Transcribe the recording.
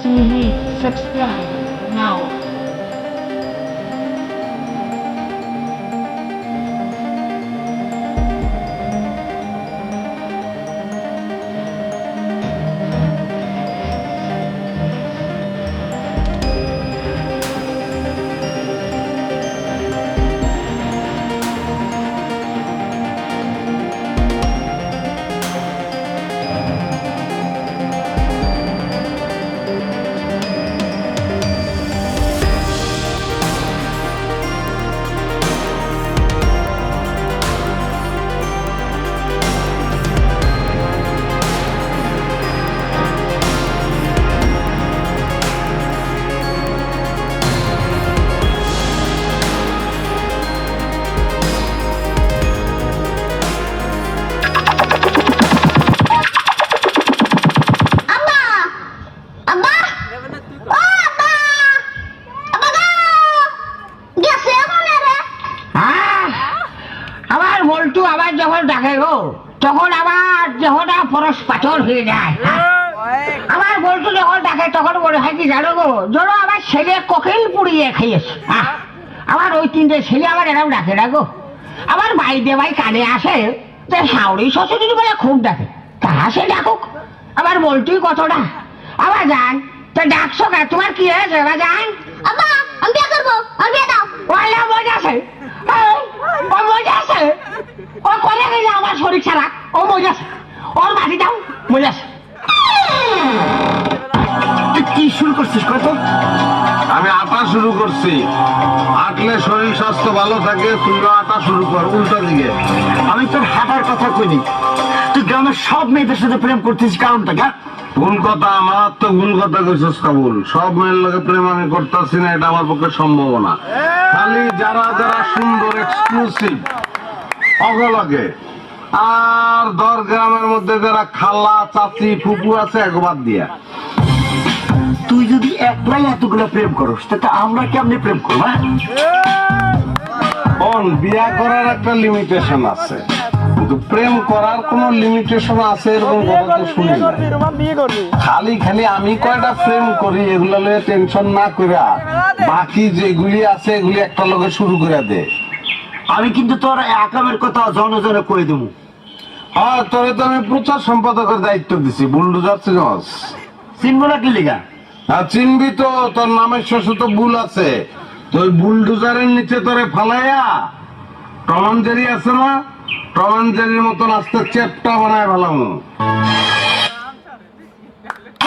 TV subscribe now. Boltu আবার যখন ডাকে গো তখন আবার দেহটা পরশ পাথর হয়ে যায়। আমার বলটু যখন ডাকে তখন মনে হয় কি জানো গো, ধরো আমার ছেলে কোকিল পুড়িয়ে খেয়েছে। আমার ওই তিনটে ছেলে আবার এরকম ডাকে না গো। আমার বাইরে ভাই কানে আসে যে শাওরি শ্বশুরি বলে খুব ডাকে, তা সে ডাকুক, আমার বলটুই কতটা। আবার যান তা ডাকছো কে, তোমার কি হয়েছে? আবার যান আব্বা আমি বিয়ে করবো, আমি বিয়ে দাও। ওয়ালা মজা আছে, ও মজা আছে, ও করে গেলে আমার শরীর ছাড়া, ও মজা আছে, ওর মাটি দাও মজা আছে। তুই কি শুরু করছিস কত? আমি আটা শুরু করছি, হাঁটলে শরীর স্বাস্থ্য ভালো থাকে। তুইও আটা শুরু কর উল্টো দিকে। আমি তোর হাঁটার কথা কইনি, তুই গ্রামের সব মেয়েদের সাথে প্রেম করতেছিস, কারণটা কি? ভুল কথা, আমার তো ভুল কথা কইছস কাবুল। সব মেয়ের লগে প্রেম আমি করতেছি না, এটা আমার পক্ষে সম্ভব না। খালি যারা যারা সুন্দর এক্সক্লুসিভ অগলগে, আর দর গ্রামের মধ্যে যারা খালা চাচি ফুপু আছে একবার দিয়া। তুই যদি একলাই এতগুলো প্রেম করস তাতে আমরা কেমনে প্রেম করবো? বিয়া করার একটা লিমিটেশন আছে, কিন্তু প্রেম করার কোনো লিমিটেশন আছে এরকম কথা তো শুনি না। খালি খালি আমি কয়টা প্রেম করি এগুলো লয়ে টেনশন না কইরা বাকি যেগুলি আছে এগুলি একটা লগে শুরু করে দে। আমি কিন্তু তোর একামের কথা জনে জনে কই দেবো। হ্যাঁ, তোরে তো আমি প্রচার সম্পাদকের দায়িত্ব দিছি। বুলডোজার চিনস? চিনবো না কি লিগা? আর চিনবি তো, তোর নামের শেষে তো বুল আছে। তো ওই বুলডোজারের নিচে তোরে ফালাইয়া টম জেরি আছে না, টম জেরির মতন আস্তে চেপটা বানায় ফেলাম।